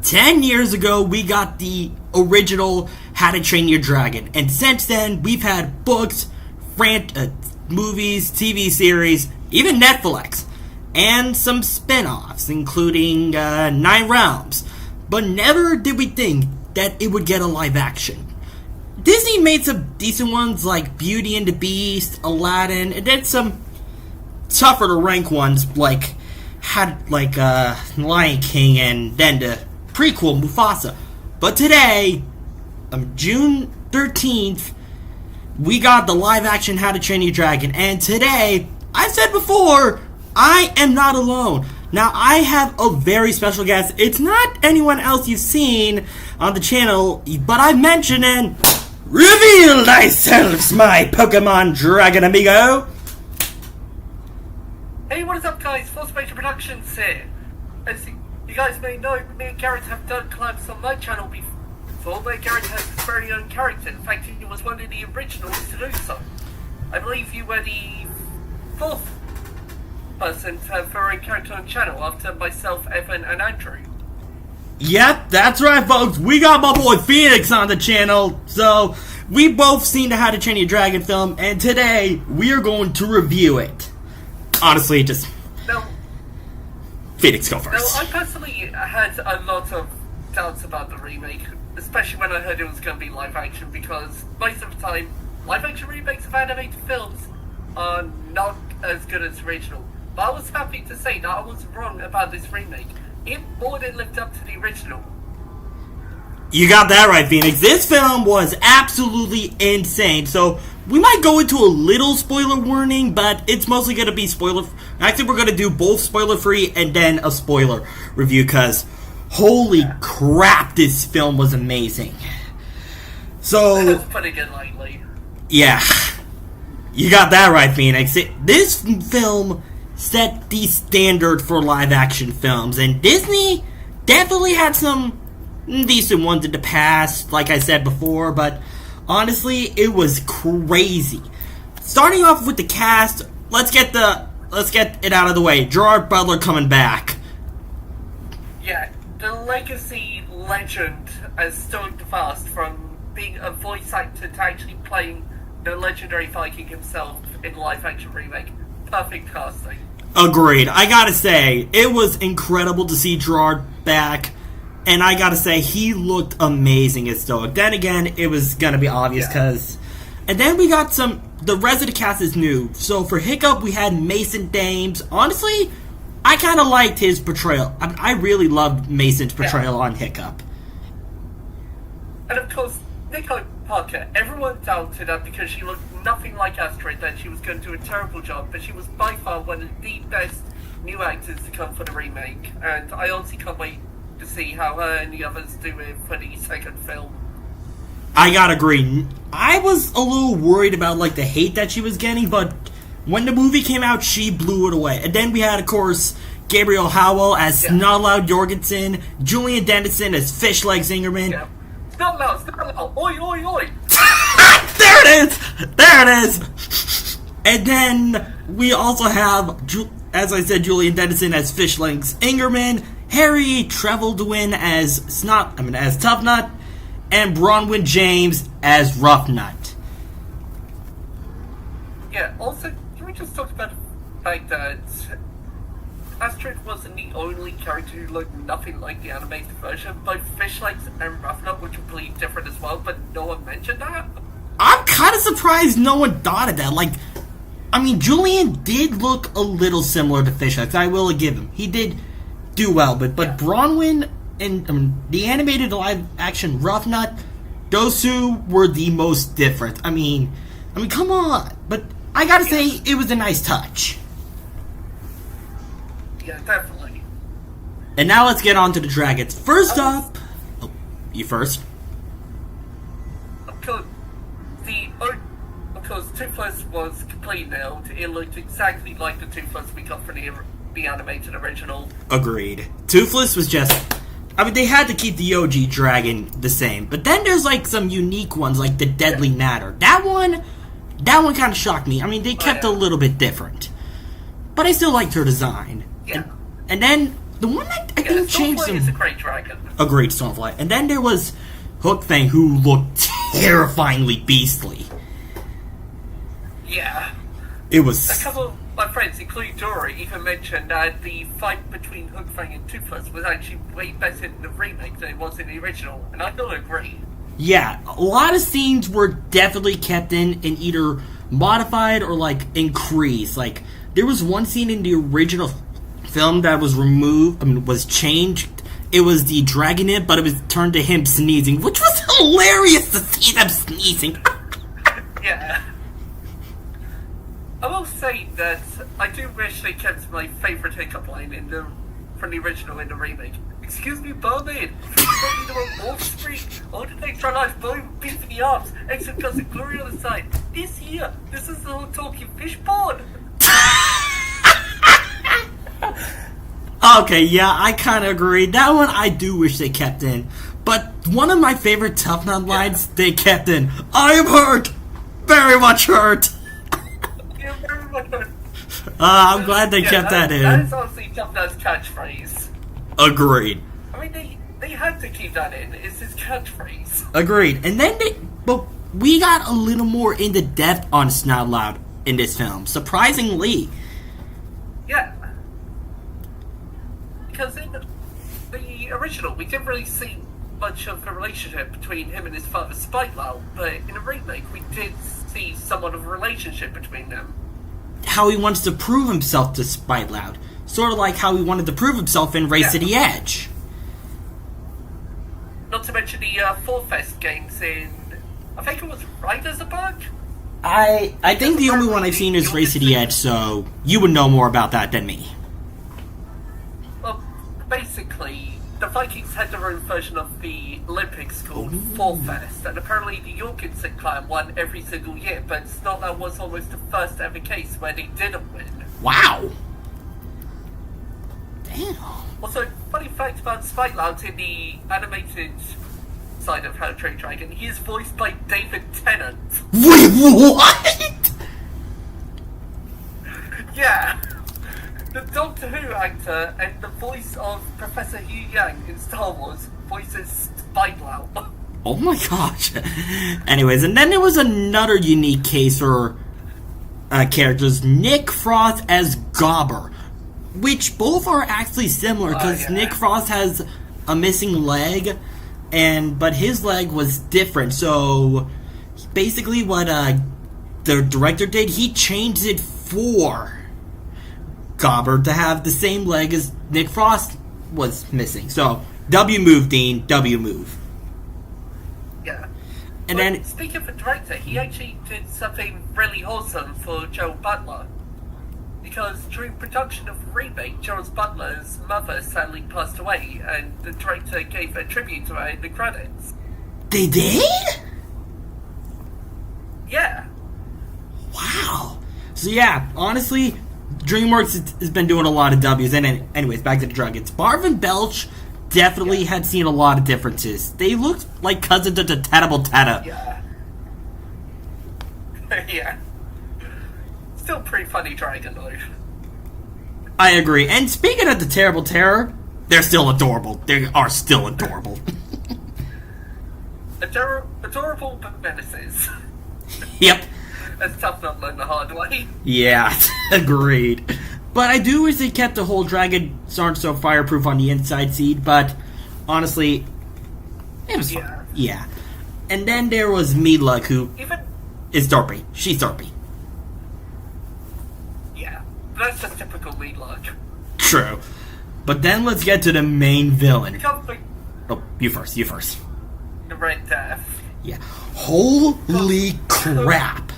10 years ago, we got the original How to Train Your Dragon. And since then, we've had books, movies, TV series, even Netflix. And some spin-offs, including 9 Realms. But never did we think that it would get a live action. Disney made some decent ones like Beauty and the Beast, Aladdin, and then some tougher to rank ones like Lion King and then the prequel Mufasa. But today, on June 13th, we got the live action How to Train Your Dragon. And today, I've said before, I am not alone. Now, I have a very special guest. It's not anyone else you've seen on the channel, but I mentioned in Reveal Thyself, my Pokemon Dragon amigo. Hey, what is up, guys? Force Major Productions here. As you guys may know, me and Garrett have done collabs on my channel before, where Garrett has his very own character. In fact, he was one of the originals to do so. I believe you were the 4th person to have their own character on the channel after myself, Evan, and Andrew. Yep, that's right, folks. We got my boy Phoenix on the channel. So, we both seen the How to Train Your Dragon film, and today we are going to review it. Honestly, just... Now, Phoenix, go first. Now, I personally had a lot of doubts about the remake, especially when I heard it was going to be live action, because most of the time, live action remakes of animated films are not as good as original. But I was happy to say that I was wrong about this remake. It more than lived up to the original. You got that right, Phoenix. This film was absolutely insane. So, we might go into a little spoiler warning, but it's mostly going to be spoiler... Actually, we're going to do both spoiler-free and then a spoiler review, because holy crap, this film was amazing. So... That's putting it lightly. Yeah. You got that right, Phoenix. This film set the standard for live-action films, and Disney definitely had some decent ones in the past, like I said before, but honestly, it was crazy. Starting off with the cast, let's get it out of the way. Gerard Butler coming back. Yeah, the legacy legend as Stoic the Fast, from being a voice actor to actually playing the legendary Viking himself in live-action remake. Perfect casting. Agreed. I gotta say, it was incredible to see Gerard back, and I gotta say, he looked amazing as Stoic. Then again, it was gonna be obvious, because... And then we got the rest of the cast is new. So for Hiccup, we had Mason Thames. Honestly, I kinda liked his portrayal. I really loved Mason's portrayal on Hiccup. And of course, Nicole Parker, everyone doubted her because she looked nothing like Astrid, that she was going to do a terrible job, but she was by far one of the best new actors to come for the remake, and I honestly can't wait to see how her and the others do it for the second film. I gotta agree. I was a little worried about the hate that she was getting, but when the movie came out, she blew it away. And then we had, of course, Gabriel Howell as Snotloud Jorgensen, Julian Dennison as Fishleg Zingerman. Yeah. Not loud, oi, oi, oi! There it is! And then we also have, as I said, Julian Dennison as Fishling Ingerman, Harry Trevelyan as Toughnut, and Bronwyn James as Roughnut. Yeah, also, can we just talk about the fact that Astrid wasn't the only character who looked nothing like the animated version. Both Fishlegs and Roughnut were completely different as well, but no one mentioned that. I'm kind of surprised no one thought of that. Julian did look a little similar to Fishlegs. I will give him. He did do well, but Bronwyn and the animated live-action Roughnut, those two were the most different. I mean, come on. But I gotta say, it was a nice touch. Yeah, definitely. And now let's get on to the dragons. First up... Oh, you first? Of course, Toothless was completely nailed. It looked exactly like the Toothless we got from the animated original. Agreed. Toothless was just... they had to keep the OG dragon the same. But then there's, some unique ones, like the Deadly Natter. That one kind of shocked me. They kept a little bit different. But I still liked her design. Yeah. And then the one that I think changed Stormfly is a great dragon. A great Stormfly. And then there was Hook Fang, who looked terrifyingly beastly. Yeah. It was... A couple of my friends, including Dora, even mentioned that the fight between Hook Fang and Toothless was actually way better in the remake than it was in the original, and I don't agree. Yeah, a lot of scenes were definitely kept in and either modified or, like, increased. Like, there was one scene in the original film that was was changed. It was the dragon imp, but it was turned to him sneezing, which was hilarious to see them sneezing. Yeah. I will say that I do wish they kept my favourite hiccup line from the original in the remake. Excuse me, Barmaid, don't need a wolf streak. All the extra large boy beef in the arms, extra cousin glory on the side. This is the whole talking fish pond. Okay, yeah, I kind of agree. That one I do wish they kept in. But one of my favorite Tough Nut lines they kept in. I am hurt! Very much hurt! Yeah, very much hurt. I'm glad they kept that in. That is honestly Tough Nut's catchphrase. Agreed. I mean, they had to keep that in. It's his catchphrase. Agreed. And then but we got a little more into depth on Snout Loud in this film. Surprisingly. Yeah. Because in the original, we didn't really see much of a relationship between him and his father, Spike Loud, but in the remake, we did see somewhat of a relationship between them. How he wants to prove himself to Spike Loud. Sort of like how he wanted to prove himself in Race to the Edge. Not to mention the Fall Fest games in... I think it was Riders a Bug? I think the only one I've seen is Race to the Edge, so you would know more about that than me. Well, basically, the Vikings had their own version of the Olympics called Fall Fest, and apparently the Jorgensen clan won every single year, but Snotlout was almost the first ever case where they didn't win. Wow! Damn. Also, funny fact about Spike Loud in the animated side of How to Train Dragon, he is voiced by David Tennant. Wait, what? Yeah! The Doctor Who actor and the voice of Professor Hu Yang in Star Wars voices Spike Loud. Oh my gosh. Anyways, and then there was another unique case for characters. Nick Frost as Gobber. Which both are actually similar, because Nick Frost has a missing leg, but his leg was different. So basically what the director did, he changed it for Gobber to have the same leg as Nick Frost was missing. So W move, Dean. W move. Yeah. And then, speaking of the director, he actually did something really wholesome for Joe Butler. Because during production of Remake, Gerald's Butler's mother sadly passed away, and the director gave a tribute to her in the credits. they did? Yeah. Wow. So yeah, honestly, DreamWorks has been doing a lot of W's. And anyways, back to the Dragons. Barv and Belch definitely had seen a lot of differences. They looked like cousins to Terrible Tata. Yeah. Yeah. Still pretty funny dragon, though. I agree. And speaking of the Terrible Terror, they're still adorable. They are still adorable. Adorable but menaces. Yep. That's tough not learn the hard way. Yeah, agreed. But I do wish they kept the whole dragons aren't so fireproof on the inside seed, but honestly, it was fun. Yeah. And then there was Meatluck, who is Dorpy. She's Dorpy. Yeah, that's just typical Meatluck. True. But then let's get to the main villain. Oh, you first. the Red Death. Yeah. Holy crap.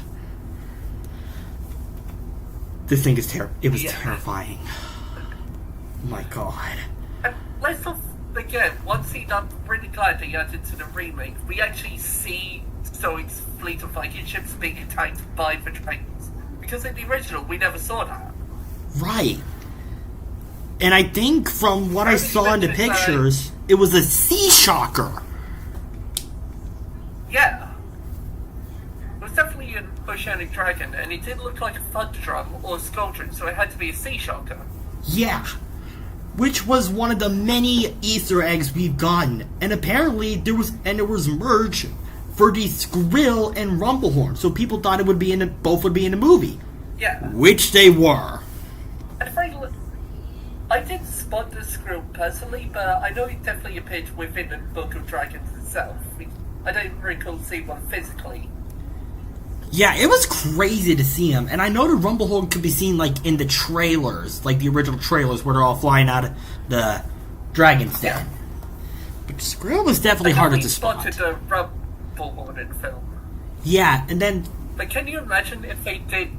This thing is it was terrifying. Oh my god. And let's not forget, one scene I'm really glad they added to the remake, we actually see Stoic's fleet of Viking ships being attacked by the dragons. Because in the original, we never saw that. Right. And I think from what I saw in the pictures, it was a sea shocker. Yeah. It was definitely an oceanic dragon, and it didn't look like a thunder drum or a squadron, so it had to be a sea shocker. Yeah. which was one of the many Easter eggs we've gotten. And apparently there was merch for the Skrill and Rumblehorn, so people thought it would be both would be in the movie. Yeah. Which they were. I didn't spot the Skrill personally, but I know it definitely appeared within the Book of Dragons itself. I don't recall seeing one physically. Yeah, it was crazy to see him, and I know the Rumblehorn could be seen like in the trailers, like the original trailers where they're all flying out of the Dragon's Den. Yeah. But Skrill was definitely harder to spot. I spotted the Rumblehorn in film. Yeah, and then... But can you imagine if they did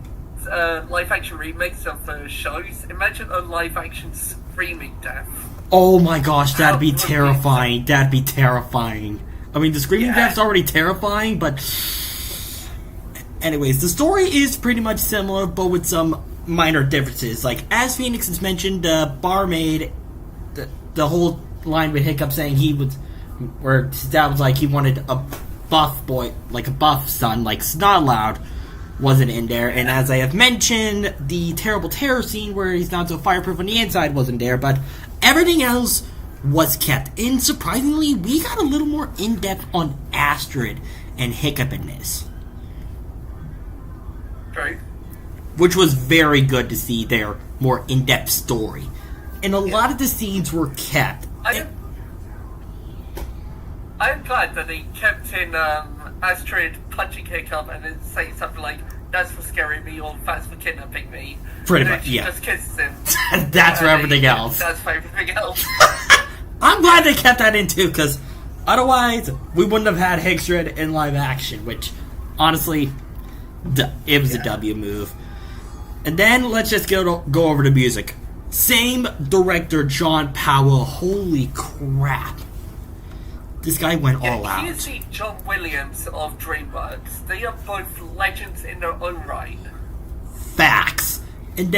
live-action remakes of the shows? Imagine a live-action screaming death. Oh my gosh, that'd be terrifying. That'd be terrifying. I mean, the screaming death's already terrifying, but... Anyways, the story is pretty much similar, but with some minor differences. Like, as Phoenix has mentioned, the barmaid, the whole line with Hiccup saying where his dad was like he wanted a buff boy, like a buff son, like Snot wasn't in there. And as I have mentioned, the terrible terror scene where he's not so fireproof on the inside wasn't there, but everything else was kept. And surprisingly, we got a little more in-depth on Astrid and Hiccup in this. Right. Which was very good to see their more in-depth story. And a lot of the scenes were kept. I'm glad that they kept in Astrid punching Hiccup and then saying something like, "That's for scaring me," or "That's for kidnapping me." Pretty much, she just kisses him. That's for everything else. That's for everything else. I'm glad they kept that in too, because otherwise we wouldn't have had Hicstred in live action, which, honestly... It was a W move. And then let's just go over to music. Same director, John Powell. Holy crap. This guy went all out. He is the John Williams of DreamWorks. They are both legends in their own right. Facts. And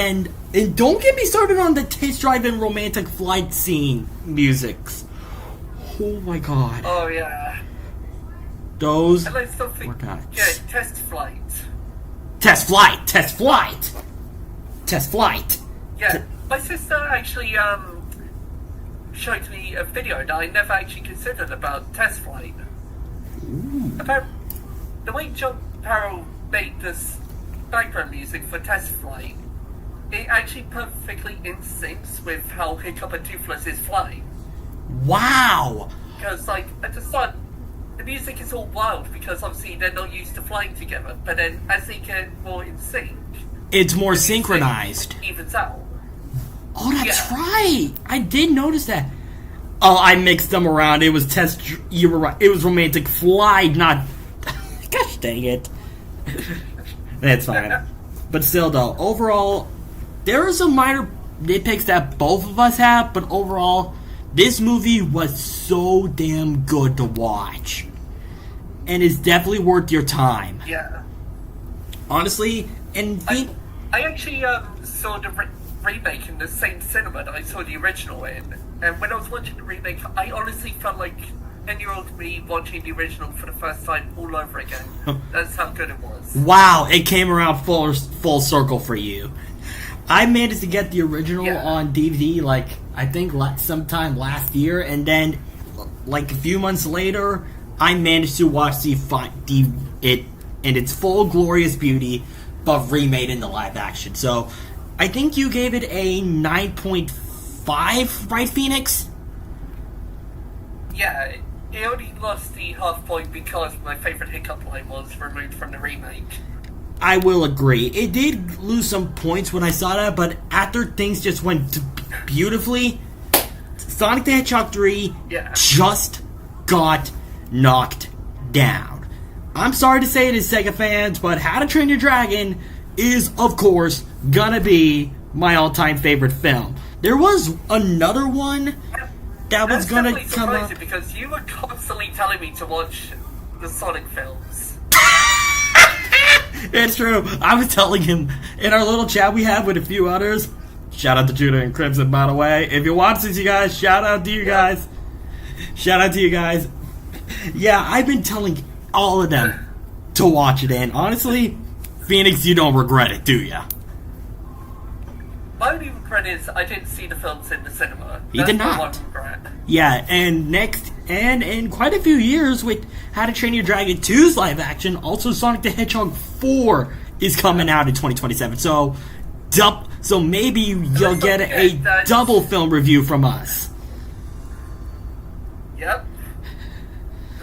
don't get me started on the Test Drive and Romantic Flight scene musics. Oh my god. Oh yeah. Those and like something, Test Flight. Test Flight. Yeah, my sister actually showed me a video that I never actually considered about Test Flight. About the way John Powell made this background music for Test Flight, it actually perfectly in syncs with how Hiccup and Toothless is flying. Wow! Because like at the start, the music is all wild because obviously they're not used to flying together. But then as they get more in sync, it's more synchronized. Evens out. Oh, that's right. I did notice that. Oh, I mixed them around. It was You were right. It was Romantic Flight, not. Gosh dang it. That's fine. But still, though, overall, there are some minor nitpicks that both of us have. But overall, this movie was so damn good to watch. And it's definitely worth your time. Yeah. Honestly, and... I actually saw the remake in the same cinema that I saw the original in. And when I was watching the remake, I honestly felt like 10-year-old me watching the original for the first time all over again. That's how good it was. Wow, it came around full circle for you. I managed to get the original on DVD, like, I think sometime last year, and then, like, a few months later, I managed to watch it in its full glorious beauty, but remade in the live action. So, I think you gave it a 9.5, right, Phoenix? Yeah, it only lost the half point because my favourite Hiccup line was removed from the remake. I will agree. It did lose some points when I saw that, but after things just went beautifully, Sonic the Hedgehog 3 just got knocked down. I'm sorry to say it is Sega fans, but How to Train Your Dragon is, of course, gonna be my all-time favorite film. There was another one that was gonna come up because you were constantly telling me to watch the Sonic films. It's true. I was telling him in our little chat we have with a few others. Shout out to Judah and Crimson, by the way. If you watch this, you guys, shout out to you guys. Shout out to you guys. Yeah, I've been telling all of them to watch it, and honestly, Phoenix, you don't regret it, do ya? My only regret is, I didn't see the films in the cinema. You did not. That's my one regret. Yeah, and next, and in quite a few years with How to Train Your Dragon 2's live action, also Sonic the Hedgehog 4 is coming out in 2027. So maybe you'll get a double film review from us. Yep.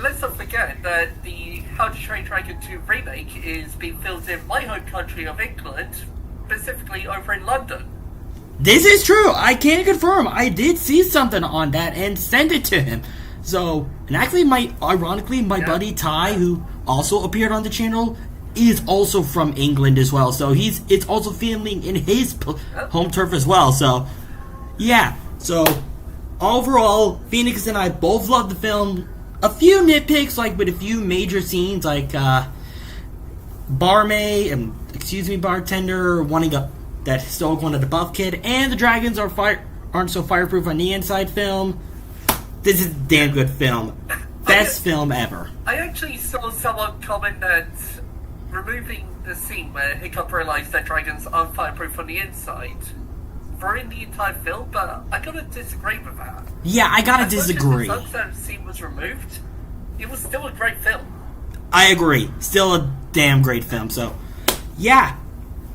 Let's not forget that the How to Train Dragon 2 remake is being filmed in my home country of England, specifically over in London. This is true. I can confirm. I did see something on that and sent it to him. So, and actually, ironically, my buddy Ty, who also appeared on the channel, is also from England as well. So it's also filming in his home turf as well. So, yeah. So, overall, Phoenix and I both loved the film. A few nitpicks, like with a few major scenes, like bartender wanting that Stoic wanted a buff kid, and the dragons aren't so fireproof on the inside film. This is a damn good film. Best film ever. I actually saw someone comment that removing the scene where Hiccup realized that dragons aren't fireproof on the inside ruined the entire film, but I gotta disagree with that. Yeah, I gotta disagree. As much as the sunset scene was removed, it was still a great film. I agree. Still a damn great film. So, yeah,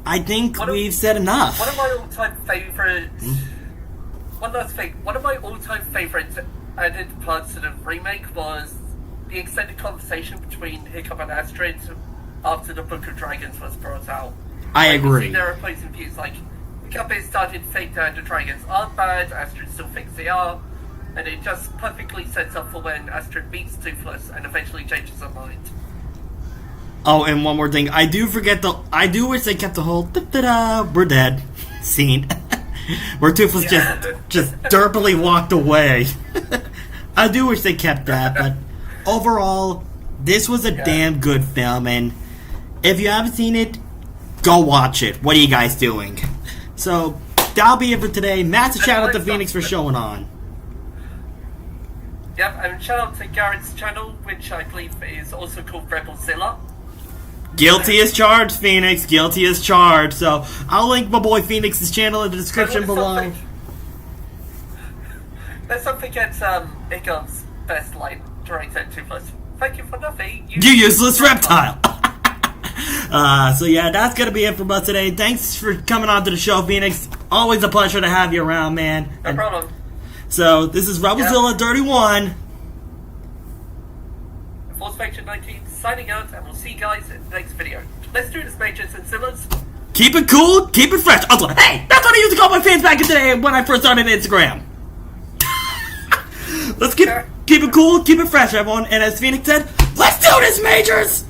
I think we've said enough. One of my all-time favorites. One last thing. One of my all-time favorites added parts to the remake was the extended conversation between Hiccup and Astrid after the Book of Dragons was brought out. I agree. Their opposing views, like Hiccup started to think that the dragons aren't bad, Astrid still thinks they are, and it just perfectly sets up for when Astrid meets Toothless and eventually changes her mind. Oh, and one more thing. I do wish they kept the whole da-da-da, we're dead scene. Where Toothless just derpily walked away. I do wish they kept that, but overall, this was a damn good film, and if you haven't seen it, go watch it. What are you guys doing? So, that'll be it for today. Massive shout out to Phoenix for showing on. Yep, and shout out to Garrett's channel, which I believe is also called Rebelzilla. Guilty as charged, Phoenix. Guilty as charged. So, I'll link my boy Phoenix's channel in the description below. Let's not forget Hiccup's best line during Set 2 Plus. Thank you for nothing. You useless reptile. So yeah, that's gonna be it from us today. Thanks for coming on to the show, Phoenix. Always a pleasure to have you around, man. No problem. So this is Rebelzilla 31. Force Spectre 19 signing out, and we'll see you guys in the next video. Let's do this, Majors and Simmers. Keep it cool, keep it fresh. Hey, that's what I used to call my fans back in the day when I first started Instagram. Let's keep it cool, keep it fresh, everyone. And as Phoenix said, let's do this, Majors!